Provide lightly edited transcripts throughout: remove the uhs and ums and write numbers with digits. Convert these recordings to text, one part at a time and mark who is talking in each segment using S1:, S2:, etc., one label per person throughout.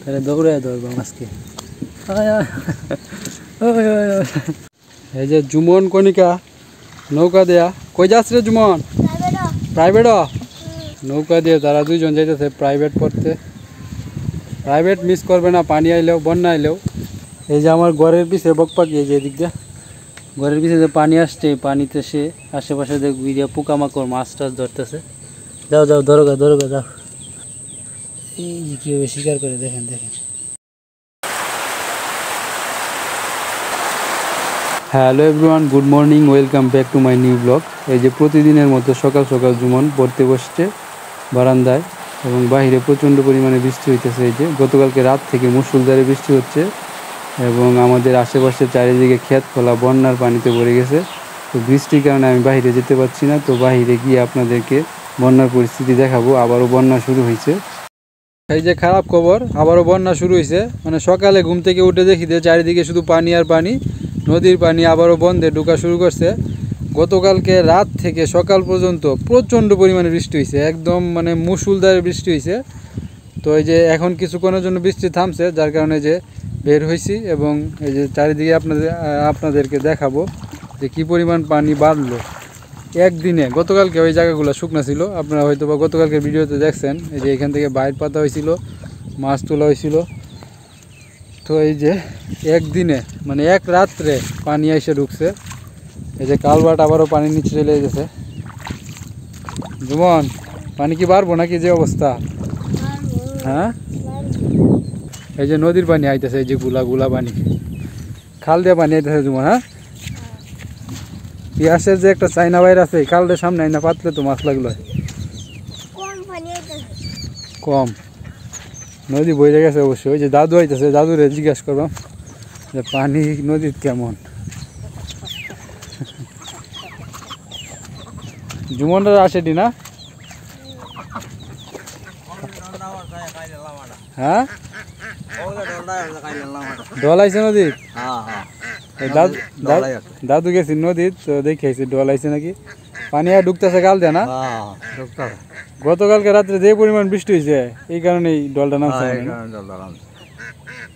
S1: তাহলে দৌড়ে ধরবো আজকে। এই যে জুমন কণিকা নৌকা দেয়া কই যাস রে জুমন? প্রাইভেট নৌকা দিয়ে তারা দুইজন যাইতেছে প্রাইভেট পড়তে। প্রাইভেট মিস করবে না, পানি আইলেও বন্যা আইলেও। এই যে আমার ঘরের পিছে বক পাখি, এই যে এদিক দিয়ে ঘরের পিছে যে পানি আসছে, পানিতে সে আশেপাশে দেখবি যে পোকামাকড় মাছ টাছ ধরতেছে। যাও যাও ধরোগা ধরোগা যাও। এই যে কীভাবে শিকার করে দেখেন দেখেন। Hello everyone, good morning, welcome back to my new blog. এই যে প্রতিদিনের মতো সকাল সকাল জুমন পড়তে বসছে বারান্দায়, এবং বাইরে প্রচণ্ড পরিমাণে বৃষ্টি হইতেছে। এই যে গতকালকে রাত থেকে মুষলধারে বৃষ্টি হচ্ছে, এবং আমাদের আশেপাশে চারিদিকে ক্ষেত খোলা বন্যার পানিতে ভরে গেছে। তো বৃষ্টির কারণে আমি বাইরে যেতে পারছি না, তো বাইরে গিয়ে আপনাদেরকে বন্যার পরিস্থিতি দেখাবো। আবারও বন্যা শুরু হয়েছে। এই যে খারাপ খবর, আবারও বন্যা শুরু হয়েছে। মানে সকালে ঘুম থেকে উঠে দেখি যে চারিদিকে শুধু পানি আর পানি, নদীর পানি আবারও বন্ধে ঢোকা শুরু করছে। গতকালকে রাত থেকে সকাল পর্যন্ত প্রচণ্ড পরিমাণে বৃষ্টি হয়েছে, একদম মানে মুষলধারে বৃষ্টি হয়েছে। তো এই যে এখন কিছুক্ষণের জন্য বৃষ্টি থামছে, যার কারণে যে বের হয়েছি, এবং এই যে চারিদিকে আপনাদেরকে দেখাবো যে কী পরিমাণ পানি বাড়লো একদিনে। গতকালকে ওই জায়গাগুলো শুকনো ছিল, আপনারা হয়তো বা গতকালকে ভিডিওতে দেখছেন। এই যে এখান থেকে বাইর পাতা হয়েছিল, মাছ তোলা হয়েছিল। তো এই যে একদিনে মানে এক রাত্রে পানি এসে ঢুকছে। এই যে কালভার্ট আবারও পানির নিচে চলে গেছে। জুমন, পানি কি বাড়বো নাকি যে অবস্থা? হ্যাঁ, এই যে নদীর পানি আইতেছে, এই যে গুলা গুলা পানি, খাল দিয়ে পানি আইতেছে জুমন। হ্যাঁ, পিয়াসের যে একটা চাইনা বাইর আছে, খালদের সামনে আইনা পাতলে তো মাছ লাগলো। কম নদী বইরে গেছে অবশ্যই। ওই যে দাদু আইতেছে, দাদুরে জিজ্ঞাসা করবাম যে পানি নদীর কেমন। জুমনরা আসেনি না? হ্যাঁ, ডল আইছে নদীর। দাদু গেছি নদীর, তো দেখাইছি ডল আইছে নাকি। পানি আর ঢুকতেছে কাল দেয় না? গতকালকে রাত্রে যে পরিমাণ বৃষ্টি হয়েছে, এই কারণেই ডলটা নামছে।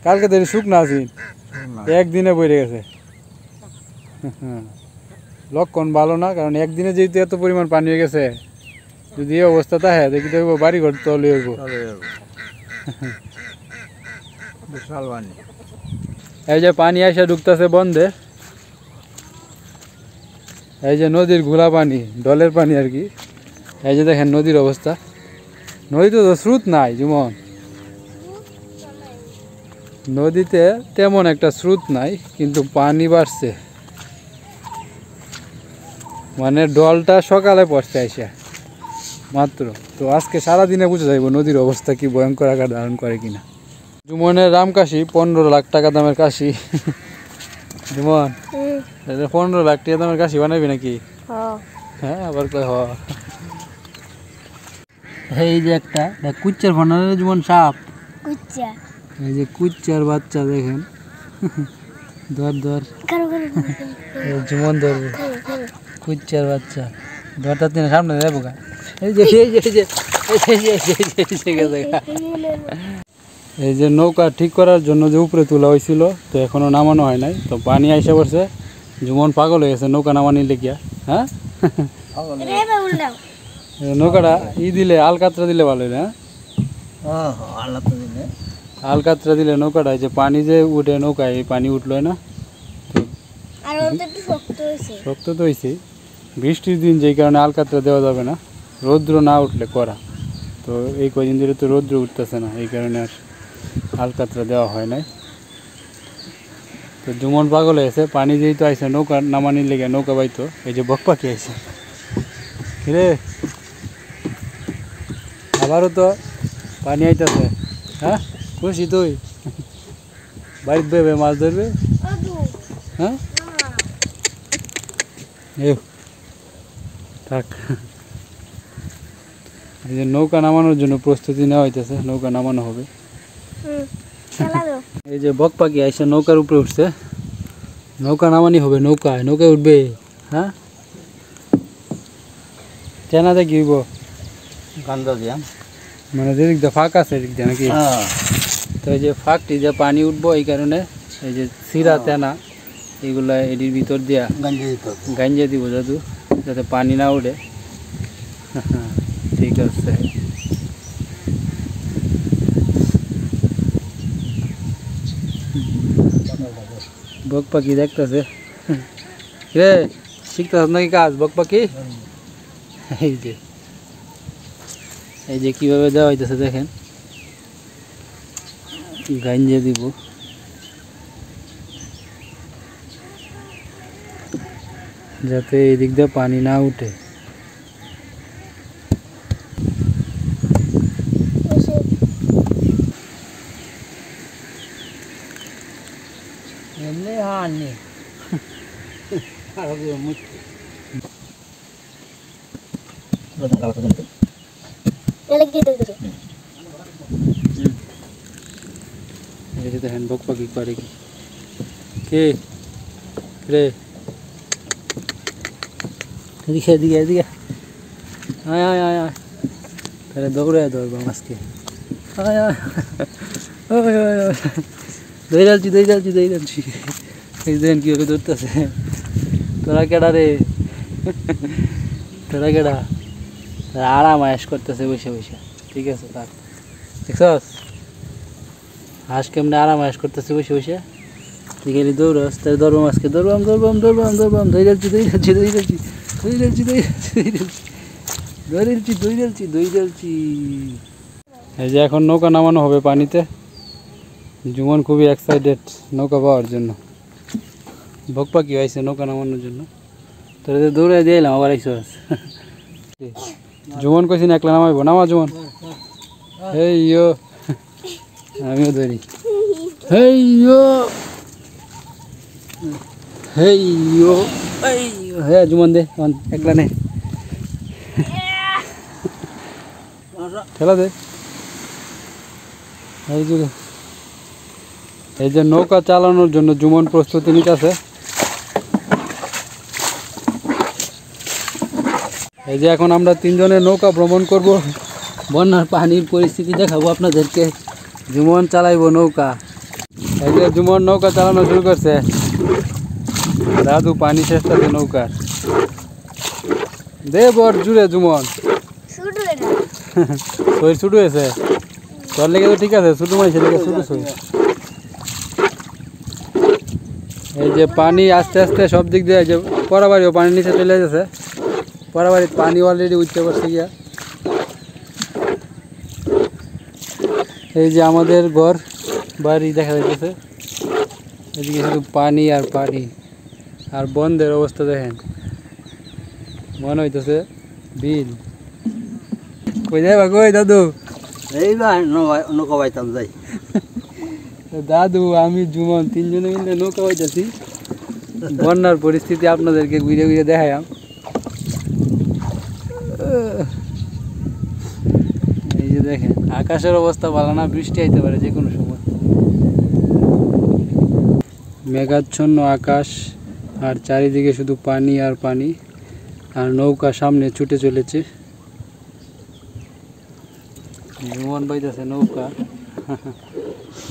S1: কালকে তো শুকনো আছি, একদিনে বইরে গেছে। লক্ষণ ভালো না, কারণ একদিনে যেহেতু এত পরিমাণ পানি হয়ে গেছে, যদি এই অবস্থা থাকে দেখি দেখবো বাড়ি ঘর তলে হইব। এই যে পানি আসা ঢুকতেছে বন্ধে। এই যে নদীর ঘোলা পানি, ডলের পানি আর কি। এই যে দেখেন নদীর অবস্থা। নদীতে তো স্রোত নাই যেমন, নদীতে তেমন একটা স্রোত নাই, কিন্তু পানি বাড়ছে। মানে ডলটা সকালে পড়ছে আইসা মাত্র। তো আজকে সারাদিনে বুঝে যাইব নদীর অবস্থা কি ভয়ঙ্কর আকার ধারণ করে কিনা। জুমনের রামকাশি 15 লাখ টাকা দামের কাশি। জুমন, 15 লাখ টাকা দামের কাশি বানাবি নাকি? হ্যাঁ, আবার কয় হ। এই যে একটা কুচ্চার ফোনারে জুমন সাপ, এই যে কুচ্চার বাচ্চা দেখেন। ধর ধর, জুমন ধরবে কুচ্চার বাচ্চা। ধরটা তিনি সামনে যাবো গা। এই যে এই যে নৌকা ঠিক করার জন্য যে উপরে তোলা হয়েছিল, তো এখনো নামানো হয় নাই। তো পানি আইসা পড়ছে, জুমন পাগল হয়ে গেছে নৌকা নামানি লেগিয়া। হ্যাঁ, নৌকাটা দিলে আলকাতরা দিলে ভালো হয় না? আলকাতরা দিলে নৌকাটা যে পানি যে উঠে নৌকায়, এই পানি উঠলো না, শক্ত তো হয়েছে। বৃষ্টির দিন যেই কারণে আলকাতরা দেওয়া যাবে না, রৌদ্র না উঠলে করা। তো এই কদিন ধরে তো রৌদ্র উঠতেছে না, এই কারণে আর আলকাতরা দেওয়া হয় নাই। তো জুমন পাগল হয়েছে, পানি যেহেতু আইসে নৌকা নামানির লেগে নৌকা বাইতো। এই যে বক পাখি আইসে রে, আবারও তো পানি আইতেছে। হ্যাঁ, খুশি তুই? বাড়িতে বেবে মাছ ধরবে? হ্যাঁ, থাক। এই যে নৌকা নামানোর জন্য প্রস্তুতি নেওয়া হইতেছে, নৌকা নামানো হবে। এই যে বক পাখি আইসে নৌকার উপরে উঠছে, নৌকা নামানি হবে। নৌকায় নৌকায় উঠবে। হ্যাঁ, কেনা দেখি হইব গান্দা দিয়া, মানে যেদিক দিয়ে ফাঁকা আছে এদিক দিয়ে নাকি? তো এই যে ফাঁকটি যে পানি উঠবো এই কারণে এই যে সিরা তেনা এগুলা এটির ভিতর দিয়া গাঞ্জা দিব দাদু, যাতে পানি না উঠে। ঠিক আছে। বক পাখি দেখতেছে রে, শিখতেছ নাকি কাজ বক পাখি? এই যে কিভাবে দেওয়া হইতেছে দেখেন, গাঞ্জা দিব যাতে এই দিক দিয়ে পানি না উঠে।
S2: এমনি হানি
S1: দেখেন বক পাখি করে কি কে রে, এদিকে এদিকে এদিকে আয় আয় আয় আয়, তাহলে দৌড়ে ধরবো মাছকে। আয় আয় দই ডালছি দই ডালছি দই ডালছি। এই দেখেন কীভাবে ধরতেছে। তোরা কেডা রে, তোরা কেডা? তারা আরাম আয়াস করতেছে বসে বসে। ঠিক আছে তার দেখছস হাঁস কেমনে আরাম আয়াস করতেছে বসে বসে। তুই গেলি দৌড়স, তাই ধরবো মাছকে, ধরবাম ধরবাম ধরবাম ধরবাম, দই ডালছি দই ডালছি দই ডালছি দই ডালছি দই ডালছি দই ডালছি দই ডালছি দই ডালছি দই ডালছি। এই যে এখন নৌকা নামানো হবে পানিতে। জুমন খুবই এক্সাইটেড নৌকা পাওয়ার জন্য। বক পাখি আইছে নৌকা নামানোর জন্য। তোরা তো দৌড়ে দিয়ে এলাম, আবার আইসস। জুমন কইছি না একলা নামাইবো, নামা জুমন। হেই ইয়ো, আমিও ধরি। হেই ইয়ো হেই ইয়ো এই হে জুমন দে একলা নে, খেলা দে। এই যে নৌকা চালানোর জন্য জুমন প্রস্তুতি নিতেছে। এই যে এখন আমরা তিনজনে নৌকা ভ্রমণ করব, বন্যার পানির পরিস্থিতি দেখাবো আপনাদেরকে। জুমন চালাইবো নৌকা। এই যে জুমন নৌকা চালানো শুরু করছে। দাদু পানি শেষটাতে নৌকার দে বর জুড়ে জুমন। শরীর ছুটু হয়েছে তোর লেগে তো ঠিক আছে, ছুটু মাইছে লেগে ছুটু ছুটু। এই যে পানি আস্তে আস্তে সব দিক দিয়ে, যে পরাবাড়িও পানির নিচে চলে যাচ্ছে। পরাবাড়ির পানি অলরেডি উঠতে পারছে গিয়া। এই যে আমাদের ঘর বাড়ি দেখা যাইতেছে, এদিকে শুধু পানি আর পানি। আর বন্ধের অবস্থা দেখেন, মনে হইতেছে বিল। কই যাই বা কই দাদু?
S2: এই নৌকা বাইতাম যাই।
S1: দাদু আমি জুমন তিনজনে মিলে নৌকা বাইতেছি। বন্যার পরিস্থিতি আপনাদেরকে ঘুরে ঘুরে দেখাইলাম। এই যে দেখেন আকাশের অবস্থা ভালো না, বৃষ্টি আইতে পারে যে কোনো সময়। মেঘাচ্ছন্ন আকাশ আর চারিদিকে শুধু পানি আর পানি। আর নৌকা সামনে ছুটে চলেছে। জুমন বাইতেছে নৌকা,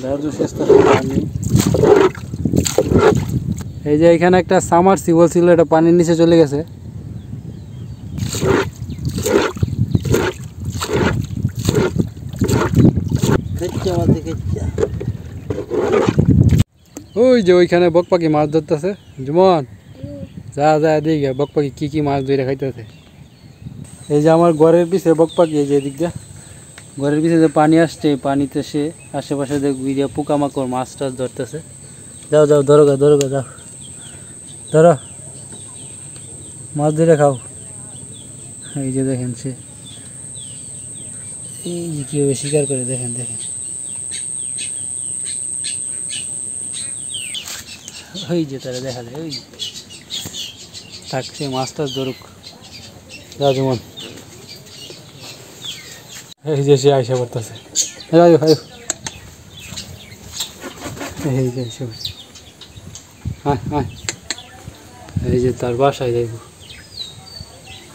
S1: দাদু চেষ্টা পানি। এই যে এখানে একটা সাবমার্সিবল ছিল, এটা পানির নিচে চলে গেছে। ওই যে ওইখানে বক পাখি মাছ ধরতেছে। জুমন যা যা এদিকে বক পাখি কি কি মাছ ধরে খাইতেছে। এই যে আমার ঘরের পিছে বক পাখি, এই যে এদিক দিয়ে ঘরের পিছে যে পানি আসছে, পানিতে সে আশেপাশে ঘুরিয়া পোকামাকড় মাছ টাছ ধরতেছে। যাও যাও ধরো গা ধরো গা, যাও ধরো মাছ ধরে খাও। এই যে দেখেন সে এই যে কীভাবে শিকার করে, দেখেন দেখেন। ওই যে তারা দেখা যায়, ওই থাক সে মাছ টাছ ধরুক। যা যেমন এই যে সে আইসা পড়তেছে। এই যে এসে পড়ছে। এই যে তার বাসায় যাইব।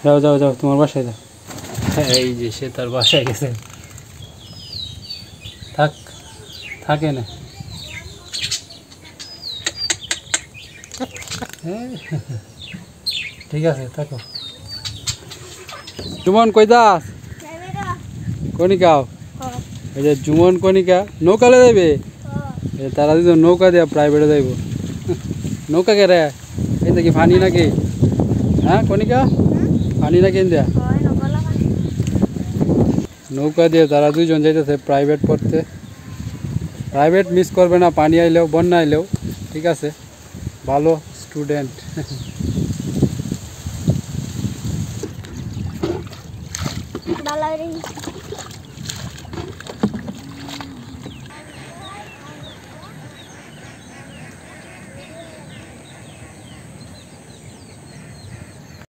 S1: যাও যাও যাও তোমার বাসায় যাও। এই যে সে তার বাসায় গেছে। থাক থাকে না ঠিক আছে থাকো জুমন কই দাস কনিকাও এই যে জুমন কনিকা নৌকালে যাইবে তারা দুজন নৌকা দেয়া প্রাইভেটে যাইব নৌকা কে রে এই দেখি ফানি নাকি হ্যাঁ কনিকা ফানি নাকি দেয়া নৌকা দিয়ে তারা দুইজন যাইতেছে প্রাইভেট পড়তে প্রাইভেট মিস করবে না পানি আইলেও বন্যা আইলেও ঠিক আছে ভালো স্টুডেন্ট
S3: ভালো